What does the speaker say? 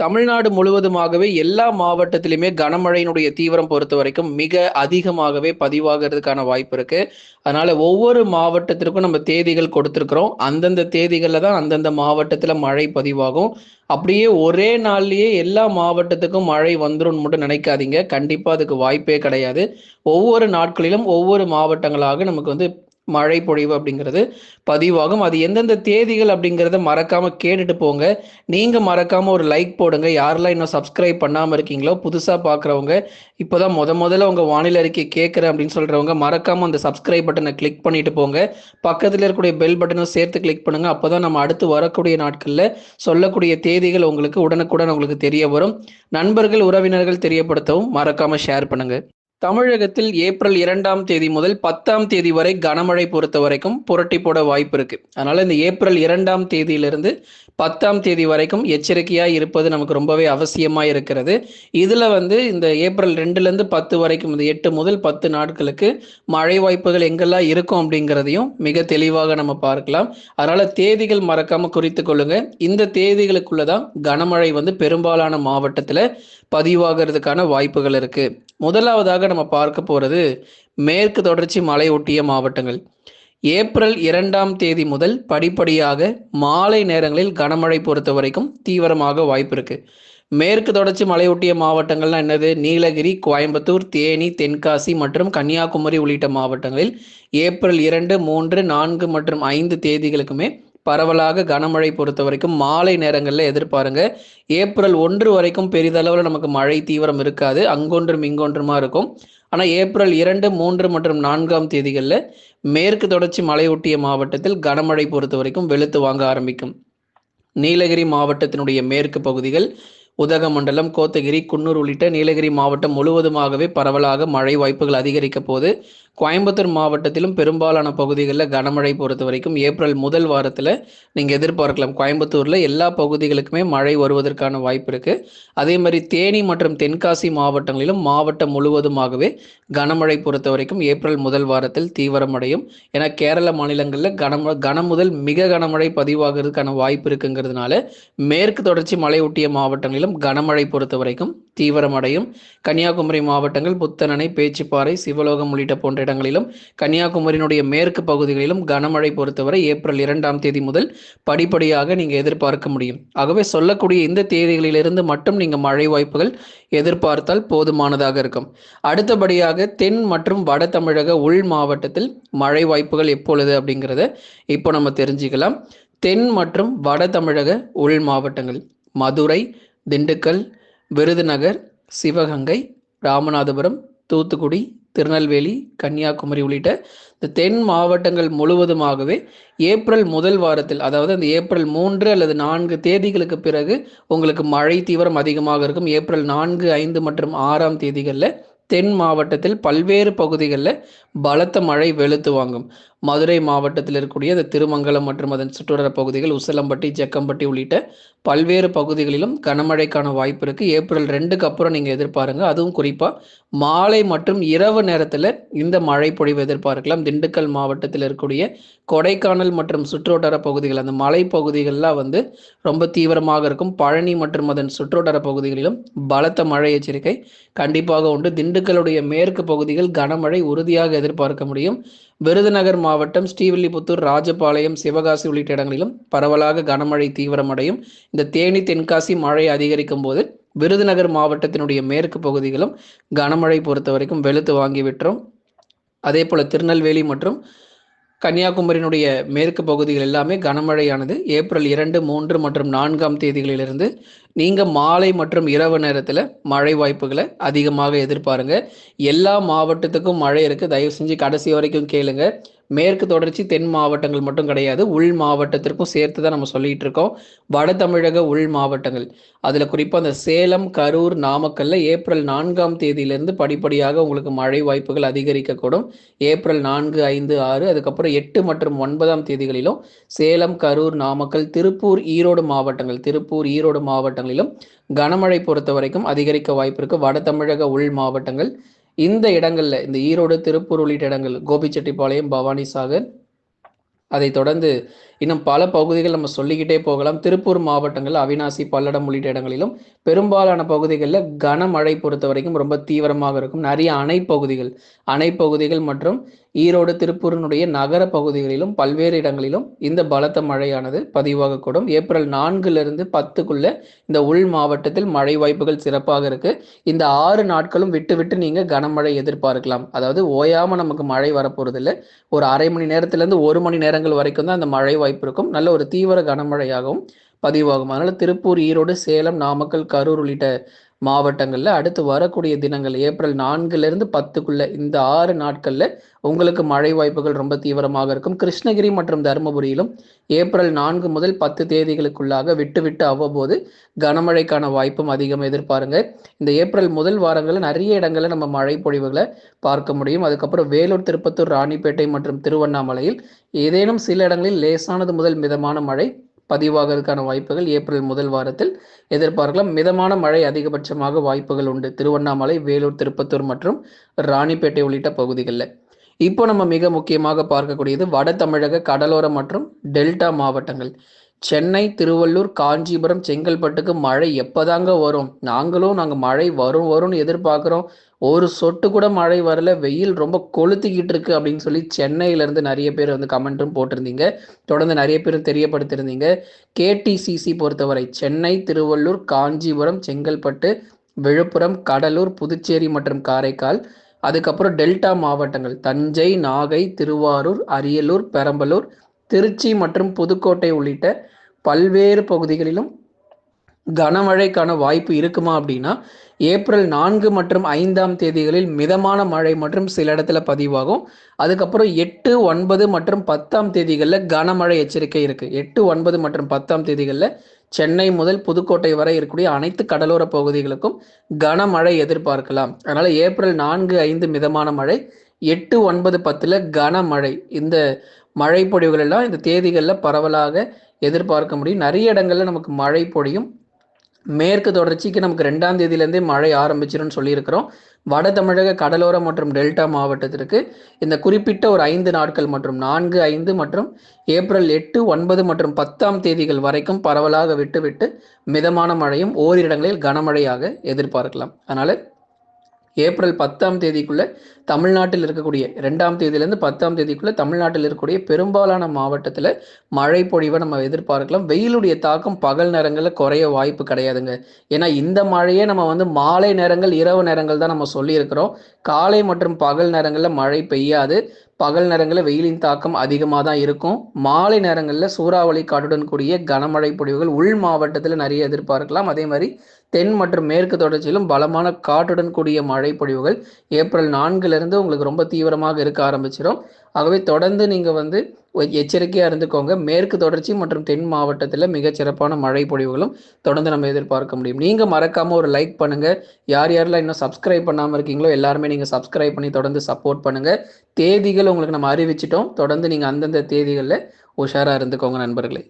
தமிழ்நாடு முழுவதுமாகவே எல்லா மாவட்டத்திலுமே கனமழையினுடைய தீவிரம் பொறுத்த வரைக்கும் மிக அதிகமாகவே பதிவாகிறதுக்கான வாய்ப்பு இருக்கு. அதனால ஒவ்வொரு மாவட்டத்திற்கும் நம்ம தேதிகள் கொடுத்திருக்கிறோம். அந்தந்த தேதிகள்ல தான் அந்தந்த மாவட்டத்துல மழை பதிவாகும். அப்படியே ஒரே நாள்லயே எல்லா மாவட்டத்துக்கும் மழை வந்துரும்னு மட்டும் நினைக்காதீங்க. கண்டிப்பா அதுக்கு வாய்ப்பே கிடையாது. ஒவ்வொரு நாட்களிலும் ஒவ்வொரு மாவட்டங்களாக நமக்கு மழை பொழிவு அப்படிங்கிறது பதிவாகும். அது எந்தெந்த தேதிகள் அப்படிங்கிறத மறக்காம கேட்டுட்டு போங்க. நீங்க மறக்காம ஒரு லைக் போடுங்க. யாரெல்லாம் இன்னும் சப்ஸ்கிரைப் பண்ணாம இருக்கீங்களோ, புதுசா பார்க்குறவங்க, இப்போதான் முதல்ல உங்க வானிலை அறிக்கை கேட்குறேன் அப்படின்னு சொல்றவங்க மறக்காம அந்த சப்ஸ்கிரைப் பட்டனை கிளிக் பண்ணிட்டு போங்க. பக்கத்தில் இருக்கக்கூடிய பெல் பட்டனும் சேர்த்து கிளிக் பண்ணுங்க. அப்போதான் நம்ம அடுத்து வரக்கூடிய நாட்கள்ல சொல்லக்கூடிய தேதிகள் உங்களுக்கு உடனுக்குடன் உங்களுக்கு தெரிய வரும். நண்பர்கள், உறவினர்கள் தெரியப்படுத்தவும் மறக்காம ஷேர் பண்ணுங்க. தமிழகத்தில் ஏப்ரல் 2ஆம் தேதி முதல் 10ஆம் தேதி வரை கனமழை பொறுத்த வரைக்கும் புரட்டி போட வாய்ப்பு இருக்கு. அதனால இந்த ஏப்ரல் 2ஆம் தேதியிலிருந்து 10ஆம் தேதி வரைக்கும் எச்சரிக்கையா இருப்பது நமக்கு ரொம்பவே அவசியமா இருக்கிறது. இதுல இந்த ஏப்ரல் 2லேருந்து 10 வரைக்கும் இந்த 8 முதல் 10 நாட்களுக்கு மழை வாய்ப்புகள் எங்கெல்லாம் இருக்கும் அப்படிங்கிறதையும் மிக தெளிவாக நம்ம பார்க்கலாம். அதனால தேதிகள் மறக்காம குறித்து கொள்ளுங்க. இந்த தேதிகளுக்குள்ளதான் கனமழை பெரும்பாலான மாவட்டத்துல பதிவாகிறதுக்கான வாய்ப்புகள் இருக்கு. முதலாவதாக நம்ம பார்க்க போறது மேற்கு தொடர்ச்சி மலை ஒட்டிய மாவட்டங்கள். ஏப்ரல் 2ஆம் தேதி முதல் படிப்படியாக மாலை நேரங்களில் கனமழை பொறுத்த வரைக்கும் தீவிரமாக வாய்ப்பு இருக்கு. மேற்கு தொடர்ச்சி மலையொட்டிய மாவட்டங்கள்னா என்னது? நீலகிரி, கோயம்புத்தூர், தேனி, தென்காசி மற்றும் கன்னியாகுமரி உள்ளிட்ட மாவட்டங்களில் ஏப்ரல் 2, 3, 4 மற்றும் 5 தேதிகளுக்குமே பரவலாக கனமழை பொறுத்த வரைக்கும் மாலை நேரங்களில் எதிர்பாருங்க. ஏப்ரல் 1 வரைக்கும் பெரிதளவில் நமக்கு மழை தீவிரம் இருக்காது, அங்கொன்றும் இங்கொன்றுமா இருக்கும். ஆனால் ஏப்ரல் 2, 3 மற்றும் 4ஆம் தேதிகளில் மேற்கு தொடர்ச்சி மலையொட்டிய மாவட்டத்தில் கனமழை பொறுத்த வரைக்கும் வெளுத்து வாங்க ஆரம்பிக்கும். நீலகிரி மாவட்டத்தினுடைய மேற்கு பகுதிகள், உதகமண்டலம், கோத்தகிரி, குன்னூர் உள்ளிட்ட நீலகிரி மாவட்டம் முழுவதுமாகவே பரவலாக மழை வாய்ப்புகள் அதிகரிக்க போது. கோயம்புத்தூர் மாவட்டத்திலும் பெரும்பாலான பகுதிகளில் கனமழை பொறுத்த வரைக்கும் ஏப்ரல் முதல் வாரத்தில் நீங்கள் எதிர்பார்க்கலாம். கோயம்புத்தூரில் எல்லா பகுதிகளுக்குமே மழை வருவதற்கான வாய்ப்பு இருக்குது. அதே மாதிரி தேனி மற்றும் தென்காசி மாவட்டங்களிலும் மாவட்டம் முழுவதுமாகவே கனமழை பொறுத்த வரைக்கும் ஏப்ரல் முதல் வாரத்தில் தீவிரமடையும். ஏன்னா கேரள மாநிலங்களில் கன முதல் மிக கனமழை பதிவாகிறதுக்கான வாய்ப்பு இருக்குங்கிறதுனால மேற்கு தொடர்ச்சி மலை ஒட்டிய மாவட்டங்களிலும் கனமழை பொறுத்த வரைக்கும் தீவிரமடையும். கன்னியாகுமரி மாவட்டங்கள் புத்தனணை, பேச்சிப்பாறை, சிவலோகம் உள்ளிட்ட போன்ற இடங்களிலும் கன்னியாகுமரியினுடைய மேற்கு பகுதிகளிலும் கனமழை பொறுத்தவரை ஏப்ரல் 2ஆம் தேதி முதல் படிப்படியாக நீங்க எதிர்பார்க்க முடியும். ஆகவே சொல்லக்கூடிய இந்த தேதிகளிலிருந்து மட்டும் நீங்க மழை வாய்ப்புகள் எதிர்பார்த்தால் போதுமானதாக இருக்கும். அடுத்தபடியாக தென் மற்றும் வட தமிழக உள் மாவட்டத்தில் மழை வாய்ப்புகள் எப்பொழுது அப்படிங்கிறத இப்போ நம்ம தெரிஞ்சுக்கலாம். தென் மற்றும் வட தமிழக உள் மாவட்டங்கள் மதுரை, திண்டுக்கல், விருதுநகர், சிவகங்கை, ராமநாதபுரம், தூத்துக்குடி, திருநெல்வேலி, கன்னியாகுமரி உள்ளிட்ட இந்த தென் மாவட்டங்கள் முழுவதுமாகவே ஏப்ரல் முதல் வாரத்தில், அதாவது அந்த ஏப்ரல் 3 அல்லது 4 தேதிகளுக்கு பிறகு உங்களுக்கு மழை தீவிரம் அதிகமாக இருக்கும். ஏப்ரல் 4, 5 மற்றும் 6ஆம் தேதிகளில் தென் மாவட்டத்தில் பல்வேறு பகுதிகளில் பலத்த மழை வெளுத்து வாங்கும். மதுரை மாவட்டத்தில் இருக்கக்கூடிய இந்த திருமங்கலம் மற்றும் அதன் சுற்றுவர பகுதிகள், உசிலம்பட்டி, ஜக்கம்பட்டி உள்ளிட்ட பல்வேறு பகுதிகளிலும் கனமழைக்கான வாய்ப்பு இருக்கு. ஏப்ரல் 2க்கு அப்புறம் நீங்க எதிர்பாருங்க. அதுவும் குறிப்பா மாலை மற்றும் இரவு நேரத்தில் இந்த மழை பொழிவு எதிர்பார்க்கலாம். திண்டுக்கல் மாவட்டத்தில் இருக்கக்கூடிய கொடைக்கானல் மற்றும் சுற்றுவட்டார பகுதிகள், அந்த மலை பகுதிகள்லாம் ரொம்ப தீவிரமாக இருக்கும். பழனி மற்றும் அதன் சுற்றுவட்டார பகுதிகளிலும் பலத்த மழை எச்சரிக்கை கண்டிப்பாக உண்டு. திண்டுக்கலுடைய மேற்கு பகுதிகள் கனமழை உறுதியாக எதிர்பார்க்க முடியும். விருதுநகர் மாவட்டம் ஸ்ரீவில்லிபுத்தூர், ராஜபாளையம், சிவகாசி உள்ளிட்ட இடங்களிலும் பரவலாக கனமழை தீவிரமடையும். இந்த தேனி, தென்காசி மழை அதிகரிக்கும் போது விருதுநகர் மாவட்டத்தினுடைய மேற்கு பகுதிகளும் கனமழை பொறுத்த வரைக்கும் வெளுத்து வாங்கி விட்டுரும். அதே போல திருநெல்வேலி மற்றும் கன்னியாகுமரியினுடைய மேற்கு பகுதிகள் எல்லாமே கனமழையானது ஏப்ரல் 2, 3 மற்றும் 4ஆம் தேதிகளிலிருந்து நீங்க மாலை மற்றும் இரவு நேரத்தில் மழை வாய்ப்புகளை அதிகமாக எதிர்பாருங்க. எல்லா மாவட்டத்துக்கும் மழை இருக்கு. தயவு செஞ்சு கடைசி வரைக்கும் கேளுங்க. மேற்கு தொடர்ச்சி தென் மாவட்டங்கள் மட்டும் கிடையாது, உள் மாவட்டத்திற்கும் சேர்த்து தான் நம்ம சொல்லிட்டு இருக்கோம். வட தமிழக உள் மாவட்டங்கள், அதுல குறிப்பா அந்த சேலம், கரூர், நாமக்கல்ல ஏப்ரல் 4ஆம் தேதியிலிருந்து படிப்படியாக உங்களுக்கு மழை வாய்ப்புகள் அதிகரிக்கக்கூடும். ஏப்ரல் 4, 5, 6 அதுக்கப்புறம் 8 மற்றும் 9ஆம் தேதிகளிலும் சேலம், கரூர், நாமக்கல், திருப்பூர், ஈரோடு மாவட்டங்களிலும் கனமழை பொறுத்த வரைக்கும் அதிகரிக்க வாய்ப்பு இருக்கு. வட தமிழக உள் மாவட்டங்கள் இந்த இடங்கள்ல, இந்த ஈரோடு, திருப்பூர் உள்ளிட்ட இடங்கள், கோபிச்செட்டிப்பாளையம், பவானி சாகர், அதை தொடர்ந்து இன்னும் பல பகுதிகள் நம்ம சொல்லிக்கிட்டே போகலாம். திருப்பூர் மாவட்டங்கள், அவிநாசி, பல்லடம் உள்ளிட்ட இடங்களிலும் பெரும்பாலான பகுதிகளில் கனமழை பொறுத்த வரைக்கும் ரொம்ப தீவிரமாக இருக்கும். நிறைய அணைப்பகுதிகள் மற்றும் ஈரோடு, திருப்பூரினுடைய நகர பகுதிகளிலும் பல்வேறு இடங்களிலும் இந்த பலத்த மழையானது பதிவாகக்கூடும். ஏப்ரல் 4லிருந்து 10க்குள்ள இந்த உள் மாவட்டத்தில் மழை வாய்ப்புகள் சிறப்பாக இருக்கு. இந்த 6 நாட்களும் விட்டு விட்டு நீங்க கனமழை எதிர்பார்க்கலாம். அதாவது ஓயாம நமக்கு மழை வரப்போறது இல்லை. ஒரு அரை மணி நேரத்திலிருந்து 1 மணி நேரங்கள் வரைக்கும் தான் அந்த மழை வாய்ப்பு இருக்கும். நல்ல ஒரு தீவிர கனமழையாகவும் பதிவாகும். அதனால திருப்பூர், ஈரோடு, சேலம், நாமக்கல், கரூர் உள்ளிட்ட மாவட்டங்கள்ல அடுத்து வரக்கூடிய தினங்கள் ஏப்ரல் 4லிருந்து 10க்குள்ள இந்த 6 நாட்கள்ல உங்களுக்கு மழை வாய்ப்புகள் ரொம்ப தீவிரமாக இருக்கும். கிருஷ்ணகிரி மற்றும் தருமபுரியிலும் ஏப்ரல் 4 முதல் 10 தேதிகளுக்குள்ளாக விட்டு விட்டு அவ்வப்போது கனமழைக்கான வாய்ப்பும் அதிகம் எதிர்பாருங்க. இந்த ஏப்ரல் முதல் வாரங்களில் நிறைய இடங்களில் நம்ம மழை பொழிவுகளை பார்க்க முடியும். அதுக்கப்புறம் வேலூர், திருப்பத்தூர், ராணிப்பேட்டை மற்றும் திருவண்ணாமலையில் ஏதேனும் சில இடங்களில் லேசானது முதல் மிதமான மழை பதிவாகிறதுக்கான வாய்ப்புகள் ஏப்ரல் முதல் வாரத்தில் எதிர்பார்க்கலாம். மிதமான மழை அதிகபட்சமாக வாய்ப்புகள் உண்டு திருவண்ணாமலை, வேலூர், திருப்பத்தூர் மற்றும் ராணிப்பேட்டை உள்ளிட்ட பகுதிகளில். இப்போ நம்ம மிக முக்கியமாக பார்க்கக்கூடியது வட தமிழக கடலோர மற்றும் டெல்டா மாவட்டங்கள். சென்னை, திருவள்ளூர், காஞ்சிபுரம், செங்கல்பட்டுக்கு மழை எப்போதாங்க வரும்? நாங்கள் மழை வரும்னு எதிர்பார்க்குறோம். ஒரு சொட்டு கூட மழை வரல, வெயில் ரொம்ப கொளுத்திக்கிட்டு இருக்கு அப்படின்னு சொல்லி சென்னையிலேருந்து நிறைய பேர் வந்து கமெண்ட்டும் போட்டிருந்தீங்க. தொடர்ந்து நிறைய பேர் தெரியப்படுத்திருந்தீங்க. கேடிசிசி பொறுத்தவரை சென்னை, திருவள்ளூர், காஞ்சிபுரம், செங்கல்பட்டு, விழுப்புரம், கடலூர், புதுச்சேரி மற்றும் காரைக்கால், அதுக்கப்புறம் டெல்டா மாவட்டங்கள் தஞ்சை, நாகை, திருவாரூர், அரியலூர், பெரம்பலூர், திருச்சி மற்றும் புதுக்கோட்டை உள்ளிட்ட பல்வேறு பகுதிகளிலும் கனமழைக்கான வாய்ப்பு இருக்குமா அப்படின்னா ஏப்ரல் 4 மற்றும் 5ஆம் தேதிகளில் மிதமான மழை மற்றும் சில இடத்துல பதிவாகும். அதுக்கப்புறம் 8, 9 மற்றும் 10ஆம் தேதிகளில் கனமழை எச்சரிக்கை இருக்கு. 8, 9 மற்றும் 10ஆம் தேதிகளில் சென்னை முதல் புதுக்கோட்டை வரை இருக்கக்கூடிய அனைத்து கடலோர பகுதிகளுக்கும் கனமழை எதிர்பார்க்கலாம். அதனால ஏப்ரல் 4, 5 மிதமான மழை, 8, 9, 10 கனமழை. இந்த மழை பொழிவுகள் எல்லாம் இந்த தேதிகளில் பரவலாக எதிர்பார்க்க முடியும். நிறைய இடங்கள்ல நமக்கு மழை பொழியும். மேற்கு தொடர்ச்சிக்கு நமக்கு 2ஆம் தேதியிலேருந்தே மழை ஆரம்பிச்சிரும்னு சொல்லியிருக்கிறோம். வட தமிழக கடலோர மற்றும் டெல்டா மாவட்டத்திற்கு இந்த குறிப்பிட்ட ஒரு 5 நாட்கள் மற்றும் 4, 5 மற்றும் ஏப்ரல் 8, 9 மற்றும் 10ஆம் தேதிகள் வரைக்கும் பரவலாக விட்டு மிதமான மழையும் ஓரிரு இடங்களில் கனமழையாக எதிர்பார்க்கலாம். அதனால ஏப்ரல் 10ஆம் தேதிக்குள்ள தமிழ்நாட்டில் இருக்கக்கூடிய 2ஆம் தேதியிலேருந்து 10ஆம் தேதிக்குள்ள தமிழ்நாட்டில் இருக்கக்கூடிய பெரும்பாலான மாவட்டத்தில் மழை பொழிவை நம்ம எதிர்பார்க்கலாம். வெயிலுடைய தாக்கம் பகல் நேரங்களில் குறைய வாய்ப்பு கிடையாதுங்க. ஏன்னா இந்த மழையே நம்ம வந்து மாலை நேரங்கள், இரவு நேரங்கள் தான் நம்ம சொல்லியிருக்கிறோம். காலை மற்றும் பகல் நேரங்களில் மழை பெய்யாது. பகல் நேரங்களில் வெயிலின் தாக்கம் அதிகமாக தான் இருக்கும். மாலை நேரங்களில் சூறாவளி காற்றுடன் கூடிய கனமழை பொழிவுகள் உள் மாவட்டத்தில் நிறைய எதிர்பார்க்கலாம். அதே மாதிரி தென் மற்றும் மேற்கு தொடர்ச்சியிலும் பலமான காற்றுடன் கூடிய மழை பொழிவுகள் ஏப்ரல் 4லிருந்து உங்களுக்கு ரொம்ப தீவிரமாக இருக்க ஆரம்பிச்சிடும். ஆகவே தொடர்ந்து நீங்கள் வந்து எச்சரிக்கையாக இருந்துக்கோங்க. மேற்கு தொடர்ச்சி மற்றும் தென் மாவட்டத்தில் மிகச்சிறப்பான மழை பொழிவுகளும் தொடர்ந்து நம்ம எதிர்பார்க்க முடியும். நீங்கள் மறக்காமல் ஒரு லைக் பண்ணுங்கள். யாரெல்லாம் இன்னும் சப்ஸ்கிரைப் பண்ணாமல் இருக்கீங்களோ எல்லாருமே நீங்கள் சப்ஸ்கிரைப் பண்ணி தொடர்ந்து சப்போர்ட் பண்ணுங்கள். தேதிகள் உங்களுக்கு நம்ம அறிவிச்சிட்டோம். தொடர்ந்து நீங்கள் அந்தந்த தேதிகளில் உஷாராக இருந்துக்கோங்க நண்பர்களே.